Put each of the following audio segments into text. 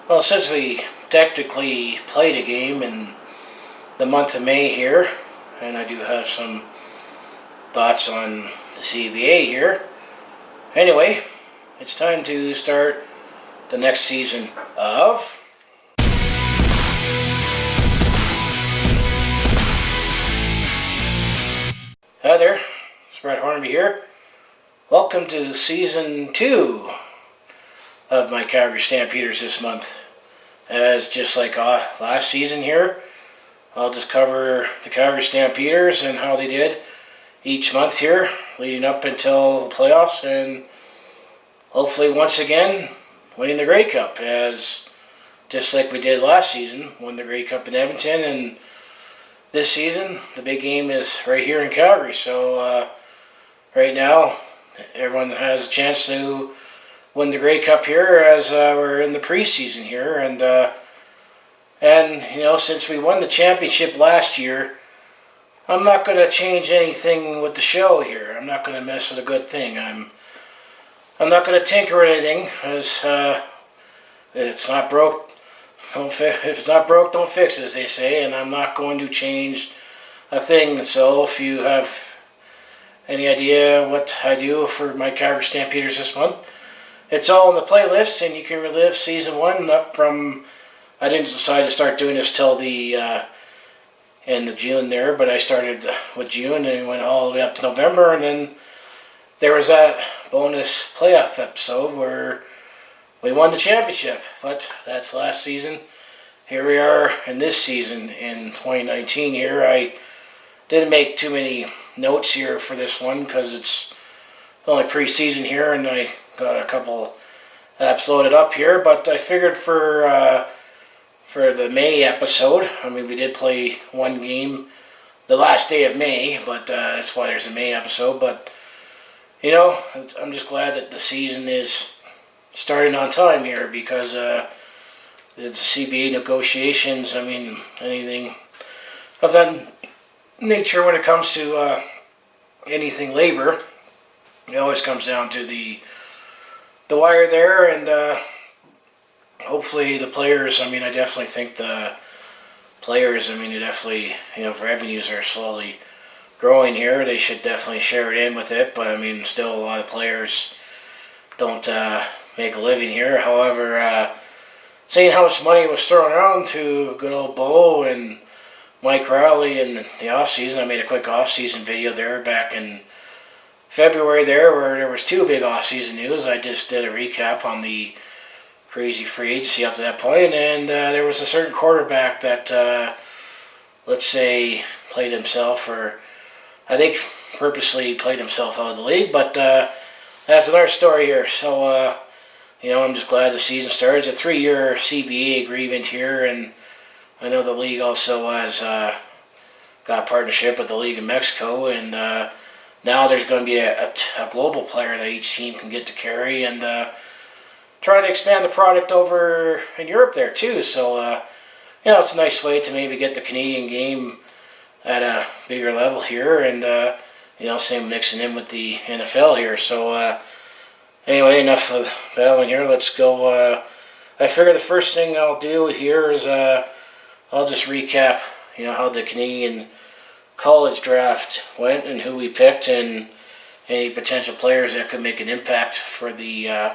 Well, since we technically played a game in the month of May here, and I do have some thoughts on the CBA here. Anyway, it's time to start the next season of Hi there, it's Brett Hornby here. Welcome to Season 2 of my Calgary Stampeders this month. As just like last season here, I'll just cover the Calgary Stampeders and how they did each month here, leading up until the playoffs, and hopefully once again winning the Grey Cup, as just like we did last season, won the Grey Cup in Edmonton, and this season the big game is right here in Calgary. So right now everyone has a chance to win the Grey Cup here, as we're in the preseason here, and you know, since we won the championship last year, I'm not going to change anything with the show here. I'm not going to mess with a good thing. I'm not going to tinker with anything, as it's not broke. If it's not broke, don't fix it, as they say, and I'm not going to change a thing. So if you have any idea what I do for my Calgary Stampeders this month, it's all in the playlist, and you can relive Season 1 up from, I didn't decide to start doing this till the end of June there, but I started with June and went all the way up to November, and then there was that bonus playoff episode where we won the championship. But that's last season. Here we are in this season in 2019 here. I didn't make too many notes here for this one because it's only preseason here, and I got a couple apps loaded up here, but I figured for the May episode, I mean, we did play one game the last day of May, but that's why there's a May episode. But you know, I'm just glad that the season is starting on time here, because the CBA negotiations, I mean, anything of that nature when it comes to anything labor, it always comes down to the wire there, and hopefully the players, I mean, I definitely think the players, I mean, they definitely, you know, revenues are slowly growing here. They should definitely share it in with it, but I mean, still a lot of players don't make a living here. However, seeing how much money was thrown around to good old Bo and Mike Rowley in the off-season, I made a quick off-season video there back in February there, where there was two big off-season news. I just did a recap on the crazy free agency up to that point, and there was a certain quarterback that, let's say, played himself, or I think purposely played himself out of the league, but that's another story here. So, you know, I'm just glad the season started. It's a 3-year CBA agreement here, and I know the league also has got a partnership with the League of Mexico, and now there's going to be a global player that each team can get to carry, and trying to expand the product over in Europe there too. So, you know, it's a nice way to maybe get the Canadian game at a bigger level here, and you know, same mixing in with the NFL here. So, anyway, enough of babbling here. Let's go. I figure the first thing I'll do here is I'll just recap, you know, how the Canadian college draft went and who we picked, and any potential players that could make an impact for the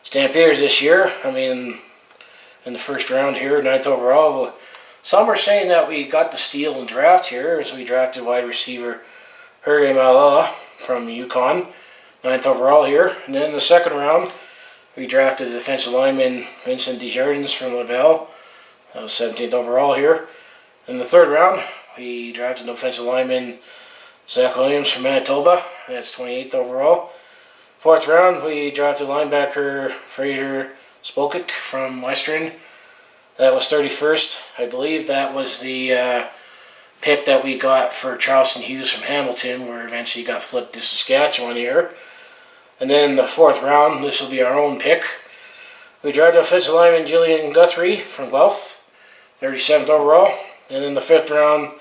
Stampeders this year. I mean, in the first round here, 9th overall, some are saying that we got the steal in draft here, as we drafted wide receiver Harry Malala from UConn, 9th overall here. And then in the second round, we drafted defensive lineman Vincent Desjardins from Laval, that was 17th overall here. In the third round, we drafted offensive lineman Zach Williams from Manitoba, that's 28th overall. Fourth round, we drafted linebacker Fraser Spokic from Western, that was 31st. I believe that was the pick that we got for Charleston Hughes from Hamilton, where eventually got flipped to Saskatchewan here. And then the fourth round, this will be our own pick. We drafted offensive lineman Julian Guthrie from Guelph, 37th overall. And in the fifth round,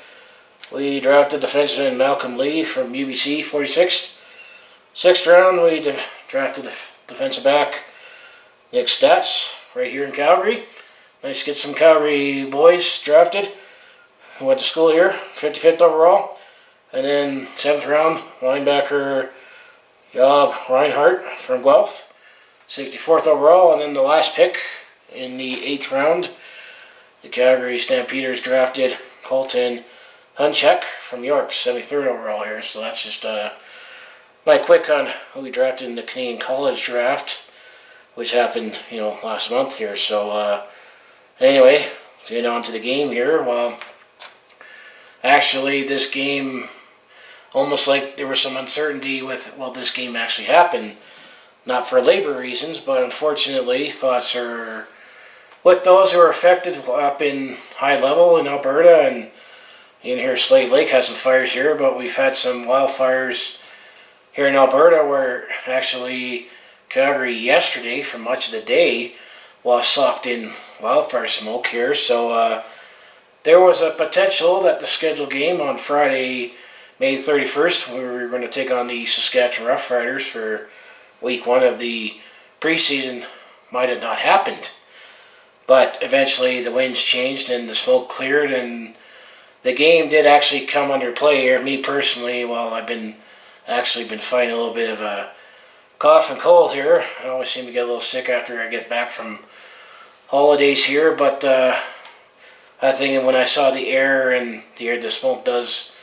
we drafted defenseman Malcolm Lee from UBC, 46th. Sixth round, we drafted the defensive back Nick Stats right here in Calgary. Nice to get some Calgary boys drafted. Who went to school here, 55th overall. And then 7th round, linebacker Job Reinhardt from Guelph, 64th overall. And then the last pick in the 8th round, the Calgary Stampeders drafted Colton Hunchak from York, 73rd overall here. So that's just my quick on who we drafted in the Canadian College draft, which happened, last month here. So anyway, getting on to the game here. Well, actually, this game, almost like there was some uncertainty with, will this game actually happen? Not for labor reasons, but unfortunately, thoughts are with those who are affected up in high level in Alberta, and in here Slave Lake has some fires here, but we've had some wildfires here in Alberta where actually Calgary yesterday for much of the day was socked in wildfire smoke here. So there was a potential that the scheduled game on Friday, May 31st, we were going to take on the Saskatchewan Roughriders for week 1 of the preseason, might have not happened. But eventually the winds changed and the smoke cleared, and the game did actually come under play here. Me personally, I've been fighting a little bit of a cough and cold here. I always seem to get a little sick after I get back from holidays here, but I think when I saw the air and the smoke does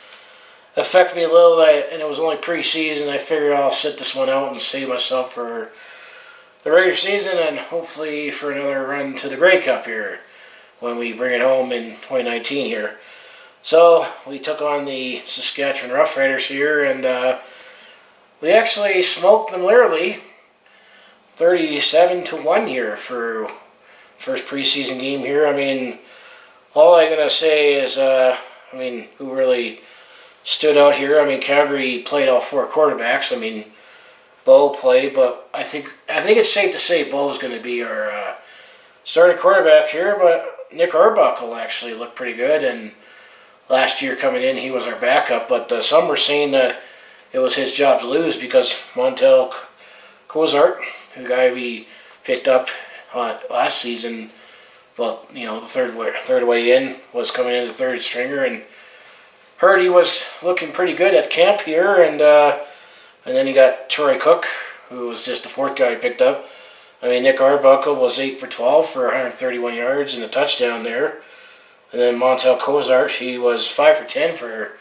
affect me a little, and it was only preseason, I figured I'll sit this one out and save myself for the regular season and hopefully for another run to the Grey Cup here when we bring it home in 2019 here. So we took on the Saskatchewan Roughriders here, and we actually smoked them literally 37-1 here for first preseason game here. I mean, all I'm going to say is, who really stood out here? I mean, Calgary played all 4 quarterbacks. I mean, Bo played, but I think it's safe to say Bo is going to be our starting quarterback here, but Nick Arbuckle actually looked pretty good, and last year coming in, he was our backup, but some were saying that it was his job to lose because Montel Cozart, the guy we picked up last season, the third way in, was coming in as a third stringer, and heard he was looking pretty good at camp here, and then you got Troy Cook, who was just the 4th guy picked up. I mean, Nick Arbuckle was 8 for 12 for 131 yards and a touchdown there. And then Montel Cozart, he was 5 for 10 for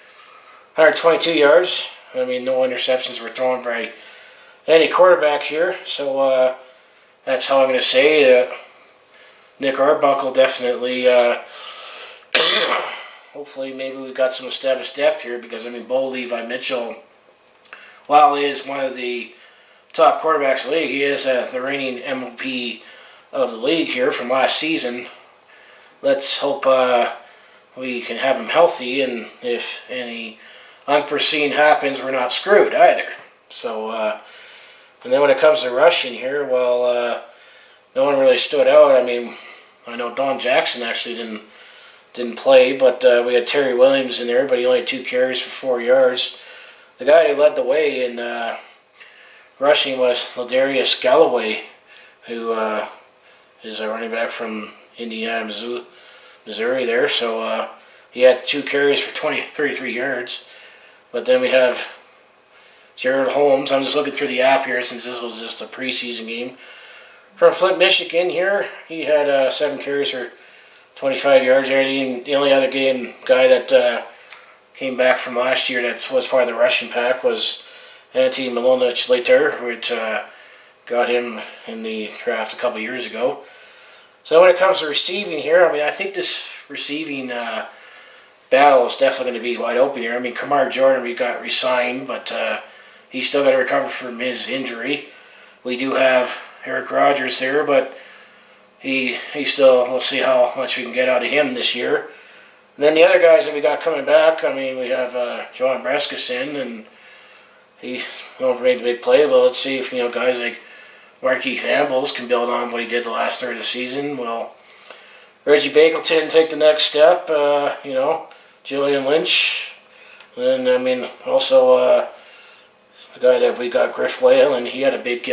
122 yards. I mean, no interceptions were thrown by any quarterback here. So that's how I'm going to say Nick Arbuckle definitely, hopefully maybe we got some established depth here, because, Bo Levi Mitchell, while he is one of the top quarterbacks in the league, he is the reigning MVP of the league here from last season. Let's hope we can have him healthy, and if any unforeseen happens, we're not screwed either. So, and then when it comes to rushing here, no one really stood out. I mean, I know Don Jackson actually didn't play, but we had Terry Williams in there, but he only had 2 carries for 4 yards. The guy who led the way in rushing was Ladarius Galloway, who is a running back from Indiana, Missouri there. So he had 2 carries for 33 yards. But then we have Jared Holmes. I'm just looking through the app here since this was just a preseason game. From Flint, Michigan here, he had 7 carries for 25 yards there. The only other guy that came back from last year that was part of the rushing pack was Antti Milonich-Later, which got him in the draft a couple years ago. So when it comes to receiving here, I think this receiving battle is definitely going to be wide open here. Kamar Jordan, we got re-signed, but he's still got to recover from his injury. We do have Eric Rogers there, but he still, we'll see how much we can get out of him this year. And then the other guys that we got coming back, we have John Breskison, and he's never made a big play, but let's see if, guys like Markeith Ambles can build on what he did the last third of the season. Will Reggie Bagleton take the next step? Julian Lynch. And then, also the guy that we got, Griff Whalen, he had a big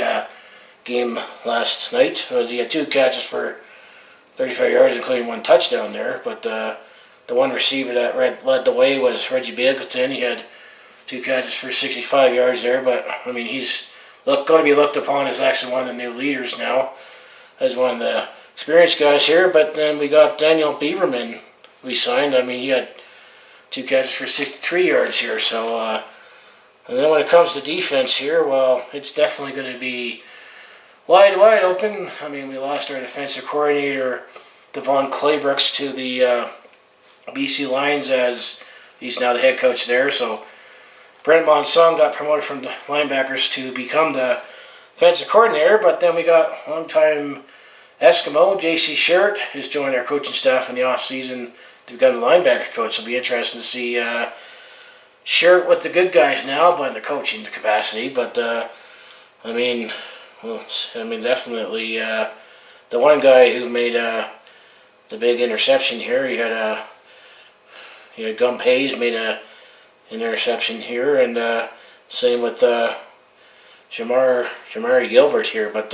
game last night. He had 2 catches for 35 yards, including 1 touchdown there. But the one receiver that led the way was Reggie Bagleton. He had 2 catches for 65 yards there. But I mean, he's going to be looked upon as actually one of the new leaders now, as one of the experienced guys here. But then we got Daniel Beaverman we signed. I mean, he had 2 catches for 63 yards here. So, and then when it comes to defense here, well, it's definitely going to be wide open. I mean, we lost our defensive coordinator, Devon Claybrooks, to the BC Lions, as he's now the head coach there. So Brent Monsong got promoted from the linebackers to become the defensive coordinator. But then we got longtime Eskimo J.C. Shirt, who's joined our coaching staff in the offseason to become the linebackers coach. It'll be interesting to see Shirt with the good guys now, but in the coaching capacity. But I mean, definitely the one guy who made the big interception here. He had Gump Hayes made an interception here, and same with Jamari Gilbert here. But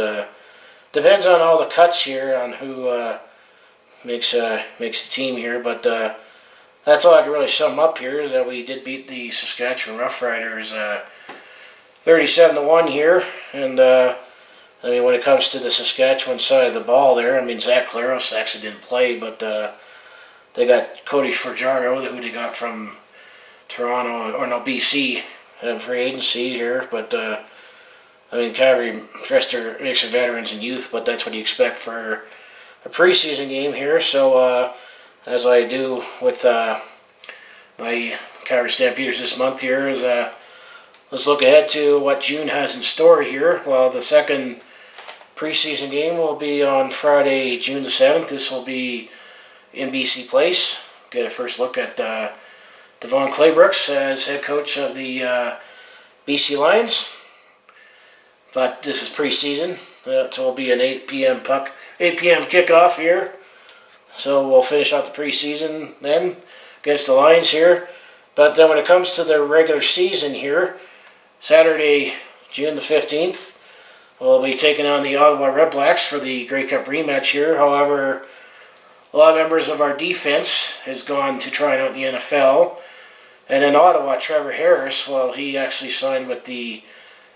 depends on all the cuts here on who makes the team here. But that's all I can really sum up here, is that we did beat the Saskatchewan Roughriders 37-1 here. And I mean, when it comes to the Saskatchewan side of the ball there, I mean, Zach Claros actually didn't play, but they got Cody Fajardo, who they got from Toronto, or no, BC, free agency here. But I mean, Calgary dressed their mix of veterans and youth, but that's what you expect for a preseason game here. So as I do with my Calgary Stampeders this month here, is let's look ahead to what June has in store here. Well, the second preseason game will be on Friday, June the 7th. This will be in BC Place. Get a first look at Devon Claybrooks as head coach of the BC Lions. But this is preseason, so it'll be an 8 p.m. kickoff here. So we'll finish out the preseason then against the Lions here. But then when it comes to the regular season here, Saturday, June the 15th, we'll be taking on the Ottawa Redblacks for the Grey Cup rematch here. However, a lot of members of our defense has gone to try out the NFL. And in Ottawa, Trevor Harris, well, he actually signed with the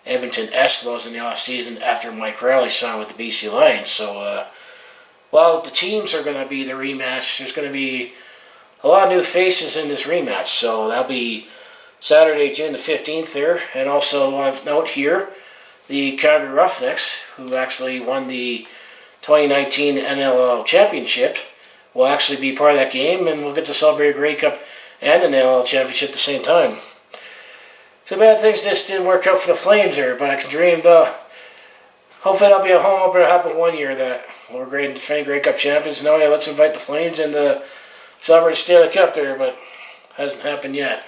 Edmonton Eskimos in the offseason after Mike Riley signed with the BC Lions. So, well, the teams are going to be the rematch. There's going to be a lot of new faces in this rematch. So that'll be Saturday, June the 15th there. And also, I've note here, the Calgary Roughnecks, who actually won the 2019 NLL Championship, will actually be part of that game, and we'll get to celebrate a Grey Cup and an NLL Championship at the same time. Too bad things just didn't work out for the Flames there, but I can dream hopefully that'll be a home opener happen one year that we're great and defending Grey Cup champions. Now, yeah, let's invite the Flames in the celebrate Stanley Cup there, but hasn't happened yet.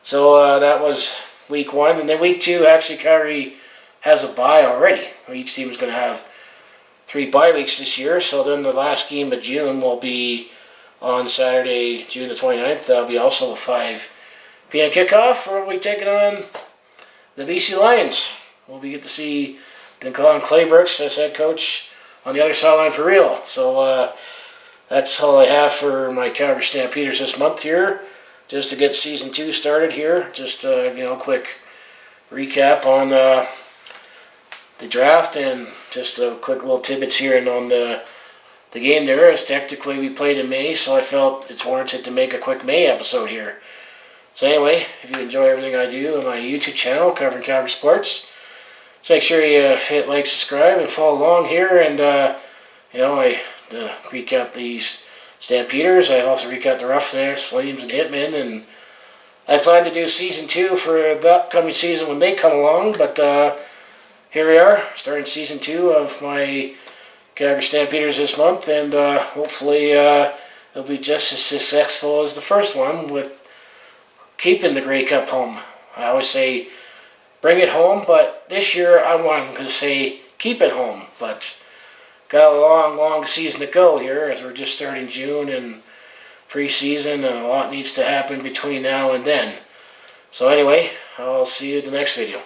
So that was week 1, and then week 2, actually Calgary has a bye already. Each team is going to have 3 bye weeks this year, so then the last game of June will be on Saturday, June the 29th. That'll be also a 5 p.m. kickoff, where we'll be taking on the BC Lions. We'll get to see Devon Claybrooks as head coach on the other sideline for real. So that's all I have for my Calgary Stampeders this month here, just to get season 2 started here. Just quick recap on the draft, and just a quick little tidbits here and on the game there, as technically we played in May, so I felt it's warranted to make a quick May episode here. So anyway, if you enjoy everything I do on my YouTube channel covering Calgary sports, so make sure you hit like, subscribe, and follow along here. And I recap these Stampeders. I also recap the Roughnecks, Flames, and Hitmen, and I plan to do season 2 for the upcoming season when they come along. But here we are, starting season 2 of my Calgary Stampeders this month, and hopefully it'll be just as successful as the first one with keeping the Grey Cup home. I always say bring it home, but this year I want to say keep it home. But got a long season to go here, as we're just starting June and preseason, and a lot needs to happen between now and then. So anyway, I'll see you in the next video.